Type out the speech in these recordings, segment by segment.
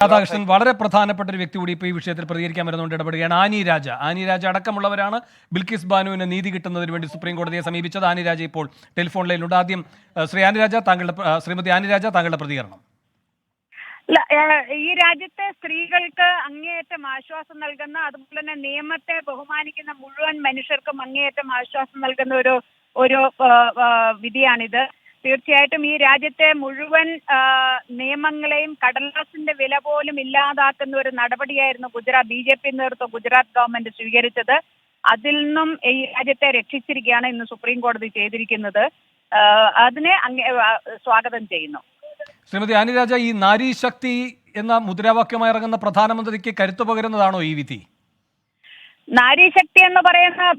രാധാകൃഷ്ണൻ വളരെ പ്രധാനപ്പെട്ട ഒരു വ്യക്തി കൂടി ഇപ്പോൾ ഈ വിഷയത്തിൽ പ്രതികരിക്കാൻ വരുന്നുകൊണ്ട് ഇടപെടുകയാണ്. ആനി രാജ അടക്കമുള്ളവരാണ് ബിൽക്കിസ് ബാനുവിന് നീതി കിട്ടുന്നതിന് വേണ്ടി സുപ്രീം കോടതിയെ സമീപിച്ചത്. ആനി രാജ ഇപ്പോൾ ടെലിഫോൺ ലൈനിലുണ്ട്. ആദ്യം ശ്രീമതി ആനി രാജ, താങ്കളുടെ പ്രതികരണം. ഈ രാജ്യത്തെ സ്ത്രീകൾക്ക് അങ്ങേയറ്റം ആശ്വാസം നൽകുന്ന, അതുപോലെ തന്നെ നിയമത്തെ ബഹുമാനിക്കുന്ന മുഴുവൻ മനുഷ്യർക്കും അങ്ങേയറ്റം ആശ്വാസം നൽകുന്ന ഒരു വിധിയാണിത്. തീർച്ചയായിട്ടും ഈ രാജ്യത്തെ മുഴുവൻ നിയമങ്ങളെയും കടലാസിന്റെ വില പോലും ഇല്ലാതാക്കുന്ന ഒരു നടപടിയായിരുന്നു BJP നേതൃത്വ ഗുജറാത്ത് ഗവൺമെന്റ് സ്വീകരിച്ചത്. അതിൽ നിന്നും ഈ രാജ്യത്തെ രക്ഷിച്ചിരിക്കുകയാണ് ഇന്ന് സുപ്രീം കോടതി ചെയ്തിരിക്കുന്നത്. അതിനെ സ്വാഗതം ചെയ്യുന്നു. ശ്രീമതി ആനി രാജ, ഈ നാരി ശക്തി എന്ന മുദ്രാവാക്യമായി ഇറങ്ങുന്ന പ്രധാനമന്ത്രിക്ക് കരുത്തു പകരുന്നതാണോ ഈ വിധി? നാരീശക്തി എന്ന്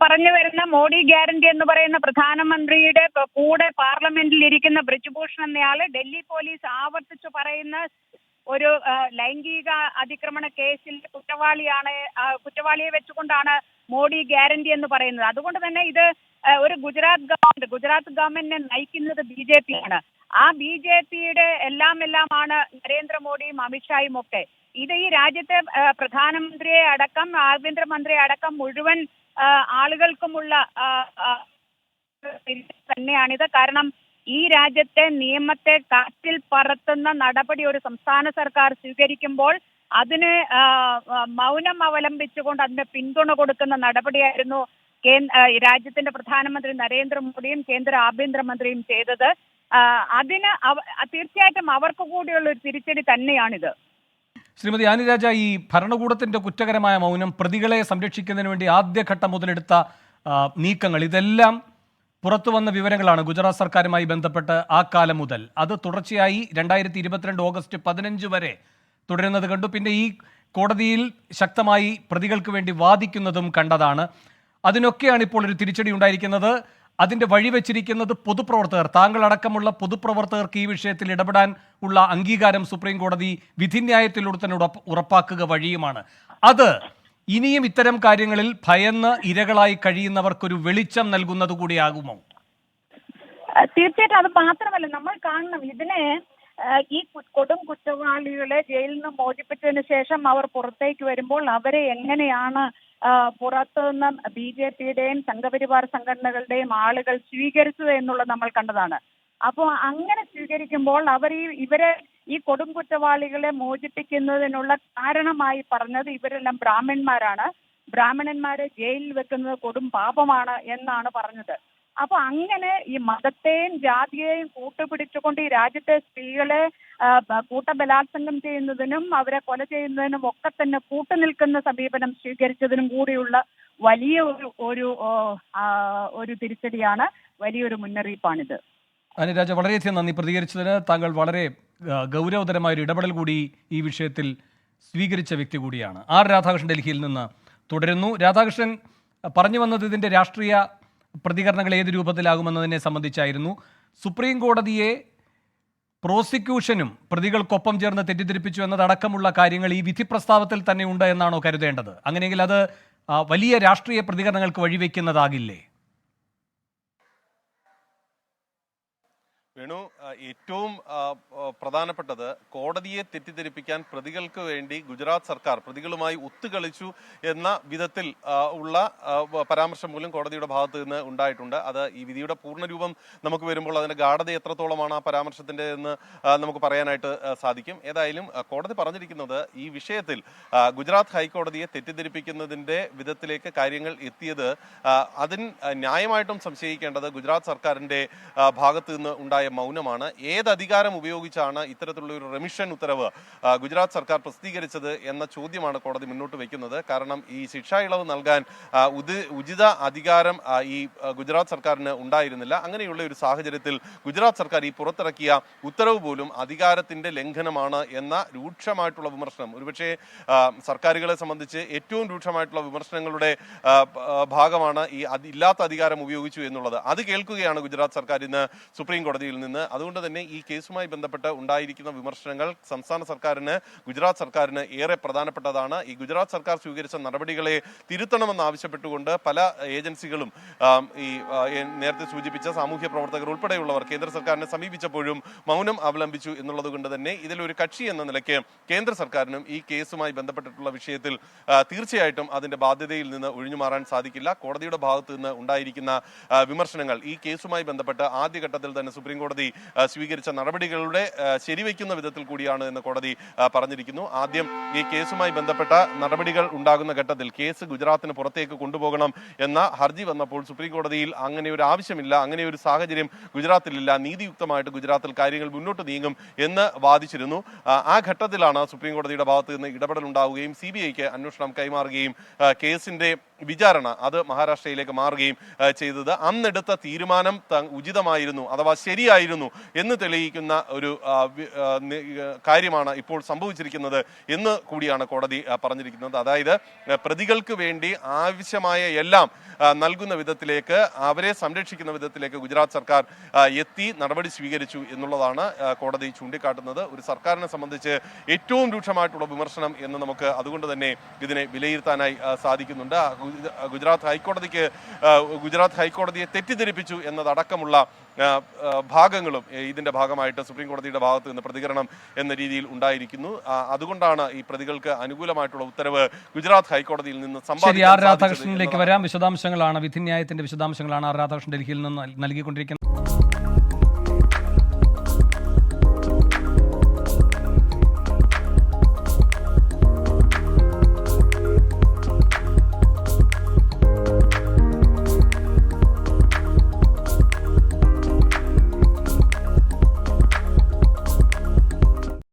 പറഞ്ഞു വരുന്ന മോഡി ഗ്യാരണ്ടി എന്ന് പറയുന്ന പ്രധാനമന്ത്രിയുടെ കൂടെ പാർലമെന്റിൽ ഇരിക്കുന്ന ബ്രിജ്ഭൂഷൺ എന്നയാള് ഡൽഹി പോലീസ് ആവർത്തിച്ചു പറയുന്ന ഒരു ലൈംഗിക അതിക്രമണ കേസിൽ കുറ്റവാളിയെ വെച്ചുകൊണ്ടാണ് മോഡി ഗ്യാരണ്ടി എന്ന് പറയുന്നത്. അതുകൊണ്ട് തന്നെ ഇത് ഒരു ഗുജറാത്ത് ഗവൺമെന്റിനെ നയിക്കുന്നത് BJP ആണ്. ആ BJPയുടെ എല്ലാമാണ് നരേന്ദ്രമോദിയും അമിത്ഷായും ഒക്കെ. ഇത് ഈ രാജ്യത്തെ പ്രധാനമന്ത്രിയെ അടക്കം ആഭ്യന്തരമന്ത്രിയെ അടക്കം മുഴുവൻ ആളുകൾക്കുമുള്ള തന്നെയാണിത്. കാരണം ഈ രാജ്യത്തെ നിയമത്തെ കാറ്റിൽ പറത്തുന്ന നടപടി ഒരു സംസ്ഥാന സർക്കാർ സ്വീകരിക്കുമ്പോൾ അതിന് മൗനം അവലംബിച്ചുകൊണ്ട് അതിന് പിന്തുണ കൊടുക്കുന്ന നടപടിയായിരുന്നു രാജ്യത്തിന്റെ പ്രധാനമന്ത്രി നരേന്ദ്രമോദിയും കേന്ദ്ര ആഭ്യന്തരമന്ത്രിയും ചെയ്തത്. അതിന് തീർച്ചയായിട്ടും അവർക്ക് കൂടിയുള്ള ഒരു തിരിച്ചടി തന്നെയാണിത്. ശ്രീമതി ആനി രാജ, ഈ ഭരണകൂടത്തിന്റെ കുറ്റകരമായ മൗനം, പ്രതികളെ സംരക്ഷിക്കുന്നതിന് വേണ്ടി ആദ്യഘട്ടം മുതലെടുത്ത നീക്കങ്ങൾ, ഇതെല്ലാം പുറത്തു വന്ന വിവരങ്ങളാണ് ഗുജറാത്ത് സർക്കാരുമായി ബന്ധപ്പെട്ട് ആ കാലം മുതൽ. അത് തുടർച്ചയായി 2022 ഓഗസ്റ്റ് 15 വരെ തുടരുന്നത് കണ്ടു. പിന്നെ ഈ കോടതിയിൽ ശക്തമായി പ്രതികൾക്ക് വേണ്ടി വാദിക്കുന്നതും കണ്ടതാണ്. അതിനൊക്കെയാണ് ഇപ്പോൾ ഒരു തിരിച്ചടി ഉണ്ടായിരിക്കുന്നത്. അതിൻ്റെ വഴിവെച്ചിരിക്കുന്നത് പൊതുപ്രവർത്തകർ, താങ്കളടക്കമുള്ള പൊതുപ്രവർത്തകർക്ക് ഈ വിഷയത്തിൽ ഇടപെടാൻ ഉള്ള അംഗീകാരം സുപ്രീം കോടതി വിധിന്യായത്തിലൂടെ തന്നെ ഉറപ്പാക്കുക വഴിയുമാണ്. അത് ഇനിയും ഇത്തരം കാര്യങ്ങളിൽ ഭയന്ന് ഇരകളായി കഴിയുന്നവർക്കൊരു വെളിച്ചം നൽകുന്നത് കൂടിയാകുമോ? തീർച്ചയായിട്ടും. അത് മാത്രമല്ല, നമ്മൾ കാണണം ഇതിനെ ഈ കൊടും കുറ്റവാളികളെ ജയിലിൽ നിന്ന് മോചിപ്പിച്ചതിന് ശേഷം അവർ പുറത്തേക്ക് വരുമ്പോൾ അവരെ എങ്ങനെയാണ് പുറത്തുനിന്ന് BJPയുടെയും സംഘപരിവാർ സംഘടനകളുടെയും ആളുകൾ സ്വീകരിച്ചത് എന്നുള്ളത് നമ്മൾ കണ്ടതാണ്. അപ്പോൾ അങ്ങനെ സ്വീകരിക്കുമ്പോൾ അവർ ഇവരെ ഈ കൊടും കുറ്റവാളികളെ മോചിപ്പിക്കുന്നതിനുള്ള കാരണമായി പറഞ്ഞത് ഇവരെല്ലാം ബ്രാഹ്മണന്മാരാണ്, ബ്രാഹ്മണന്മാരെ ജയിലിൽ വെക്കുന്നത് കൊടും പാപമാണ് എന്നാണ് പറഞ്ഞത്. അപ്പൊ അങ്ങനെ ഈ മതത്തെയും ജാതിയെയും കൂട്ടുപിടിച്ചുകൊണ്ട് ഈ രാജ്യത്തെ സ്ത്രീകളെ കൂട്ടബലാത്സംഗം ചെയ്യുന്നതിനും അവരെ കൊല ചെയ്യുന്നതിനും ഒക്കെ തന്നെ കൂട്ടുനിൽക്കുന്ന സമീപനം സ്വീകരിച്ചതിനും കൂടിയുള്ള വലിയ ഒരു തിരിച്ചടിയാണ്, വലിയൊരു മുന്നറിയിപ്പാണിത്. ആനി രാജ, വളരെയധികം നന്ദി പ്രതികരിച്ചതിന്. താങ്കൾ വളരെ ഗൗരവതരമായ ഒരു ഇടപെടൽ കൂടി ഈ വിഷയത്തിൽ സ്വീകരിച്ച വ്യക്തി കൂടിയാണ്. രാധാകൃഷ്ണൻ ഡൽഹിയിൽ നിന്ന് തുടരുന്നു. രാധാകൃഷ്ണൻ പറഞ്ഞു വന്നത് ഇതിൻ്റെ രാഷ്ട്രീയ പ്രതികരണങ്ങൾ ഏത് രൂപത്തിലാകുമെന്നതിനെ സംബന്ധിച്ചായിരുന്നു. സുപ്രീം കോടതിയെ പ്രോസിക്യൂഷനും പ്രതികൾക്കൊപ്പം ചേർന്ന് തെറ്റിദ്ധരിപ്പിച്ചു എന്നതടക്കമുള്ള കാര്യങ്ങൾ ഈ വിധി പ്രസ്താവത്തിൽ തന്നെ ഉണ്ട് എന്നാണോ കരുതേണ്ടത്? അങ്ങനെയെങ്കിൽ അത് വലിയ രാഷ്ട്രീയ പ്രതികരണങ്ങൾക്ക് വഴിവെക്കുന്നതാകില്ലേ? വേണു, ഏറ്റവും പ്രധാനപ്പെട്ടത് കോടതിയെ തെറ്റിദ്ധരിപ്പിക്കാൻ പ്രതികൾക്ക് വേണ്ടി ഗുജറാത്ത് സർക്കാർ പ്രതികളുമായി ഒത്തുകളിച്ചു എന്ന വിധത്തിൽ ഉള്ള പരാമർശം പോലും കോടതിയുടെ ഭാഗത്ത് നിന്ന് ഉണ്ടായിട്ടുണ്ട്. അത് ഈ വിധിയുടെ പൂർണ്ണരൂപം നമുക്ക് വരുമ്പോൾ അതിന്റെ ഗാഢത എത്രത്തോളമാണ് ആ പരാമർശത്തിന്റെ എന്ന് നമുക്ക് പറയാനായിട്ട് സാധിക്കും. ഏതായാലും കോടതി പറഞ്ഞിരിക്കുന്നത് ഈ വിഷയത്തിൽ ഗുജറാത്ത് ഹൈക്കോടതിയെ തെറ്റിദ്ധരിപ്പിക്കുന്നതിന്റെ വിധത്തിലേക്ക് കാര്യങ്ങൾ എത്തിയത് അതിന് ന്യായമായിട്ടും സംശയിക്കേണ്ടത് ഗുജറാത്ത് സർക്കാരിന്റെ ഭാഗത്ത് നിന്ന് ഉണ്ടായ മൗനമാണ്. ഏത് അധികാരം ഉപയോഗിച്ചാണ് ഇത്തരത്തിലുള്ള ഒരു റെമിഷൻ ഉത്തരവ് ഗുജറാത്ത് സർക്കാർ പ്രസിദ്ധീകരിച്ചത് എന്ന ചോദ്യമാണ് കോടതി മുന്നോട്ട് വയ്ക്കുന്നത്. കാരണം ഈ ശിക്ഷാ ഇളവ് നൽകാൻ ഉചിത അധികാരം ഈ ഗുജറാത്ത് സർക്കാരിന് ഉണ്ടായിരുന്നില്ല. അങ്ങനെയുള്ള ഒരു സാഹചര്യത്തിൽ ഗുജറാത്ത് സർക്കാർ ഈ പുറത്തിറക്കിയ ഉത്തരവ് പോലും അധികാരത്തിന്റെ ലംഘനമാണ് എന്ന രൂക്ഷമായിട്ടുള്ള വിമർശനം, ഒരുപക്ഷെ സർക്കാരുകളെ സംബന്ധിച്ച് ഏറ്റവും രൂക്ഷമായിട്ടുള്ള വിമർശനങ്ങളുടെ ഭാഗമാണ് ഈ ഇല്ലാത്ത അധികാരം ഉപയോഗിച്ചു എന്നുള്ളത്. അത് കേൾക്കുകയാണ് ഗുജറാത്ത് സർക്കാർ ഇന്ന് സുപ്രീം കോടതിയിൽ നിന്ന്. അതുകൊണ്ട് തന്നെ ഈ കേസുമായി ബന്ധപ്പെട്ട് ഉണ്ടായിരിക്കുന്ന വിമർശനങ്ങൾ സംസ്ഥാന സർക്കാരിന്, ഗുജറാത്ത് സർക്കാരിന് ഏറെ പ്രധാനപ്പെട്ടതാണ്. ഈ ഗുജറാത്ത് സർക്കാർ സ്വീകരിച്ച നടപടികളെ തിരുത്തണമെന്ന് ആവശ്യപ്പെട്ടുകൊണ്ട് പല ഏജൻസികളും നേരത്തെ സൂചിപ്പിച്ച സാമൂഹ്യ പ്രവർത്തകർ ഉൾപ്പെടെയുള്ളവർ കേന്ദ്ര സർക്കാരിനെ സമീപിച്ചപ്പോഴും മൗനം അവലംബിച്ചു എന്നുള്ളത് കൊണ്ട് തന്നെ ഇതിലൊരു കക്ഷി എന്ന നിലയ്ക്ക് കേന്ദ്ര സർക്കാരിനും ഈ കേസുമായി ബന്ധപ്പെട്ടിട്ടുള്ള വിഷയത്തിൽ തീർച്ചയായിട്ടും അതിന്റെ ബാധ്യതയിൽ നിന്ന് ഒഴിഞ്ഞുമാറാൻ സാധിക്കില്ല. കോടതിയുടെ ഭാഗത്ത് നിന്ന് ഉണ്ടായിരിക്കുന്ന വിമർശനങ്ങൾ ഈ കേസുമായി ബന്ധപ്പെട്ട് ആദ്യഘട്ടത്തിൽ തന്നെ സുപ്രീം കോടതി സ്വീകരിച്ച നടപടികളുടെ ശരിവയ്ക്കുന്ന വിധത്തിൽ കൂടിയാണ് എന്ന് കോടതി പറഞ്ഞിരിക്കുന്നു. ആദ്യം ഈ കേസുമായി ബന്ധപ്പെട്ട നടപടികൾ ഉണ്ടാകുന്ന ഘട്ടത്തിൽ കേസ് ഗുജറാത്തിന് പുറത്തേക്ക് കൊണ്ടുപോകണം എന്ന ഹർജി വന്നപ്പോൾ സുപ്രീം കോടതിയിൽ അങ്ങനെ ഒരു ആവശ്യമില്ല, അങ്ങനെ ഒരു സാഹചര്യം ഗുജറാത്തിലില്ല, നീതിയുക്തമായിട്ട് ഗുജറാത്തിൽ കാര്യങ്ങൾ മുന്നോട്ട് നീങ്ങും എന്ന് വാദിച്ചിരുന്നു. ആ ഘട്ടത്തിലാണ് സുപ്രീം കോടതിയുടെ ഭാഗത്ത് നിന്ന് ഇടപെടൽ ഉണ്ടാവുകയും CBIക്ക് അന്വേഷണം കൈമാറുകയും കേസിന്റെ വിചാരണ അത് മഹാരാഷ്ട്രയിലേക്ക് മാറുകയും ചെയ്തത്. അന്നെടുത്ത തീരുമാനം ഉചിതമായിരുന്നു അഥവാ ശരിയായിരുന്നു എന്ന് തെളിയിക്കുന്ന ഒരു കാര്യമാണ് ഇപ്പോൾ സംഭവിച്ചിരിക്കുന്നത് എന്ന് കൂടിയാണ് കോടതി പറഞ്ഞിരിക്കുന്നത്. അതായത് പ്രതികൾക്ക് വേണ്ടി ആവശ്യമായ എല്ലാം നൽകുന്ന വിധത്തിലേക്ക്, അവരെ സംരക്ഷിക്കുന്ന വിധത്തിലേക്ക് ഗുജറാത്ത് സർക്കാർ എത്തി നടപടി സ്വീകരിച്ചു എന്നുള്ളതാണ് കോടതി ചൂണ്ടിക്കാട്ടുന്നത്. ഒരു സർക്കാരിനെ സംബന്ധിച്ച് ഏറ്റവും രൂക്ഷമായിട്ടുള്ള വിമർശനം എന്ന് നമുക്ക് അതുകൊണ്ട് തന്നെ ഇതിനെ വിലയിരുത്താനായി സാധിക്കുന്നുണ്ട്. ഗുജറാത്ത് ഹൈക്കോടതിയെ തെറ്റിദ്ധരിപ്പിച്ചു എന്നതടക്കമുള്ള ഭാഗങ്ങളും ഇതിന്റെ ഭാഗമായിട്ട് സുപ്രീം കോടതിയുടെ ഭാഗത്ത് നിന്ന് പ്രതികരണം എന്ന രീതിയിൽ ഉണ്ടായിരിക്കുന്നു. അതുകൊണ്ടാണ് ഈ പ്രതികൾക്ക് അനുകൂലമായിട്ടുള്ള ഉത്തരവ് ഗുജറാത്ത് ഹൈക്കോടതിയിൽ നിന്ന് രാധാകൃഷ്ണനിലേക്ക് വരാം. വിശദാംശങ്ങളാണ്, വിധിന്യായത്തിന്റെ വിശദാംശങ്ങളാണ് രാധാകൃഷ്ണൻ ഡൽഹിയിൽ നിന്ന് നൽകിക്കൊണ്ടിരിക്കുന്നത്.